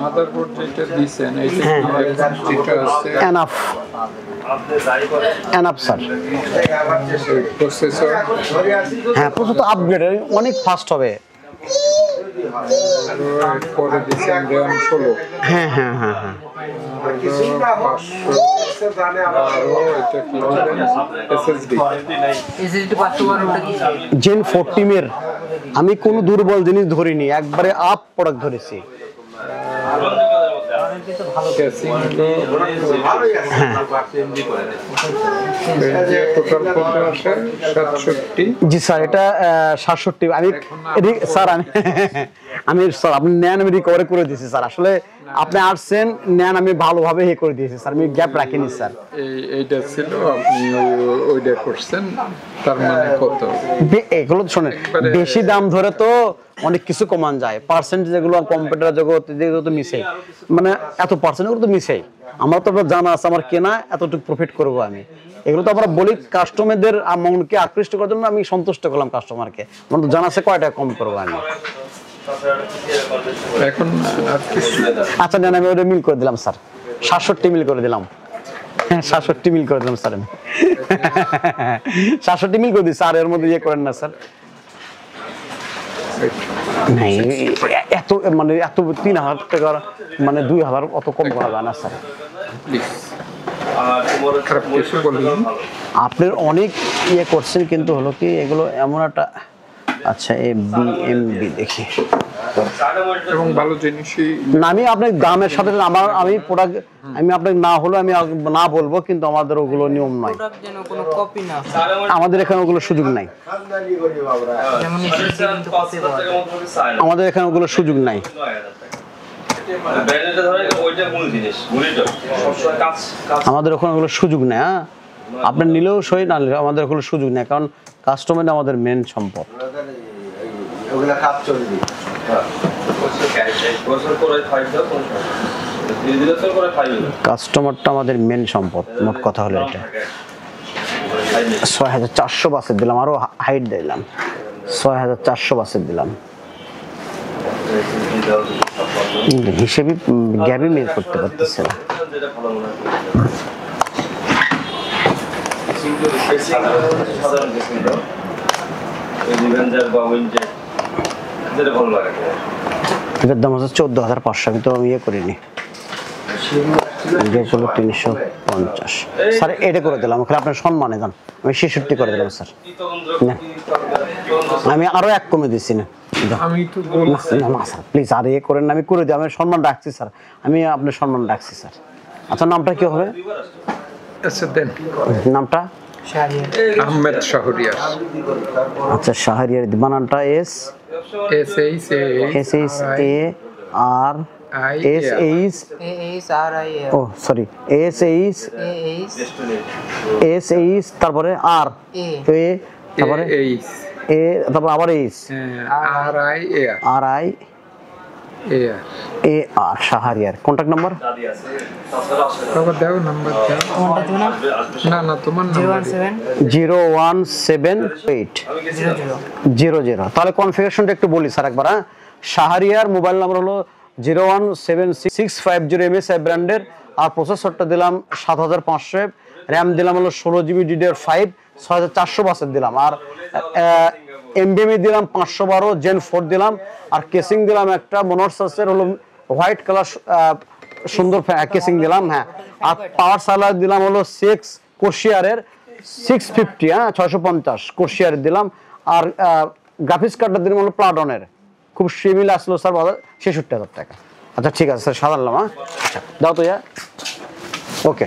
Motherboard যেটা দিছেন এইটা আছে এনাফ এনাফ স্যার। প্রসেসর হ্যাঁ প্রসেসর তো আপগ্রেড অনেক ফাস্ট হবে। পরে দিছেন RAM 16 হ্যাঁ হ্যাঁ হ্যাঁ হ্যাঁ জেন 14 এর আমি কোনো দুর্বল জিনিস ধরিনি, একবারে আপ প্রোডাক্ট ধরেছি। জি স্যার এটা 67। আমি স্যার আমি স্যার আপনি নেন আমি রিকভারি করে দিয়েছি স্যার। আসলে আপনি আসছেন নেন আমি ভালোভাবে হে করে দিয়েছি স্যার, আমি গ্যাপ রাখিনি স্যার। এইটা ছিল আপনি ওইটা করছেন, তার মানে কত এগুলো শোনেন বেশি দাম ধরে তো অনেক কিছু কমান যায়, পার্সেন্ট যেগুলো কম্পিউটার জগৎ যেগুলো তো মিশে, মানে এত পার্সেন্ট এগুলো তো মিশে। আমার তো জানা আছে আমার কেনা এতটুকু প্রফিট করবো আমি, এগুলো তো আমরা বলি কাস্টমারদের মনকে আকৃষ্ট করার জন্য আমি সন্তুষ্ট করলাম কাস্টমারকে, আমার তো জানা আছে কয় টাকা কম করবো আমি। এখন আচ্ছা নেন আমি ওটা মিল করে দিলাম স্যার, 67 মিল করে দিলাম। হ্যাঁ 67 মিল করে দিলাম স্যার, আমি 67 মিল করে দিই স্যার, এর মধ্যে ইয়ে করেন না স্যার। এত মানে এত 3000 টাকা মানে 2000 অত কম করা যায় না স্যার। আপনার অনেক ইয়ে করছেন কিন্তু হলো কি এগুলো এমন একটা আচ্ছা এ বিএমবি দেখি এবং ভালো জিনিসই না, আমি আপনার দামের সাথে আমার আমি প্রোডাক্ট আমি আপনাকে না হলো আমি না বলবো, কিন্তু আমাদের ওগুলো নিয়ম নয়, আমাদের এখানে ওগুলো সুযোগ নাই, আমাদের এখানে ওগুলো সুযোগ নাই। আমাদের ওখানে ওগুলো সুযোগ নেই। হ্যাঁ আপনি নিলেও সই না নিলেও আমাদের ওগুলো সুযোগ নেই, কারণ কাস্টমার আমাদের মেন সম্পদ। কাস্টমারটা আমাদের মেন সম্পদ, মোট কথা হলো এটা। 6400 বাসের দিলাম, আরো হাইট দিলাম, 6400 বাসের দিলাম, হিসেবে গ্যাপই মেল করতে পারতেছে না। এটার দাম হচ্ছে 14500, আমি তো ইয়ে করিনি, 350 স্যার এটা করে দিলাম, ওখানে আপনার সম্মানে যান আমি 66 করে দিলাম স্যার। আমি আরো এক কমে দিচ্ছি না, আমি তো স্যার প্লিজ আর ইয়ে করেন না, আমি করে দিই, আমি সম্মান রাখছি স্যার, আমি আপনার সম্মান রাখছি স্যার। আচ্ছা নামটা কি হবে? আচ্ছা দেন নামটা আহমেদ শাহরিয়ার। আচ্ছা শাহরিয়ার বানানটা S H A R S H O sorry S H তারপরে আর এ তারপরে এ তারপর আবার H R I A R Shahriar. Contact number দাও, নাম্বার দাও। না না তোমার নাম্বার 0178000। তাহলে কনফিগারেশনটা একটু বলি স্যার একবার। হ্যাঁ শাহরিয়ার মোবাইল নাম্বার হলো 0176650 MSI ব্র্যান্ডের, আর প্রসেসরটা দিলাম 7500, র্যাম দিলাম হলো 16GB DDR5, 6400 বাসের দিলাম, আর এমবিএম দিলাম 512 Gen 4 দিলাম, আর কেসিং দিলাম একটা মনোরসাসের হলো হোয়াইট কালার সুন্দর কেসিং দিলাম। হ্যাঁ আর পাওয়ার সাপ্লাই দিলাম হলো 6 কোশিয়ারের 650, হ্যাঁ 650 কোশিয়ারের দিলাম, আর গ্রাফিক্স কার্ডটা দিলাম হলো প্লাটনের, খুব সিমিল আসলো স্যার 66000 টাকা। আচ্ছা ঠিক আছে স্যার সাধারণ। হ্যাঁ আচ্ছা দাও তো ওকে।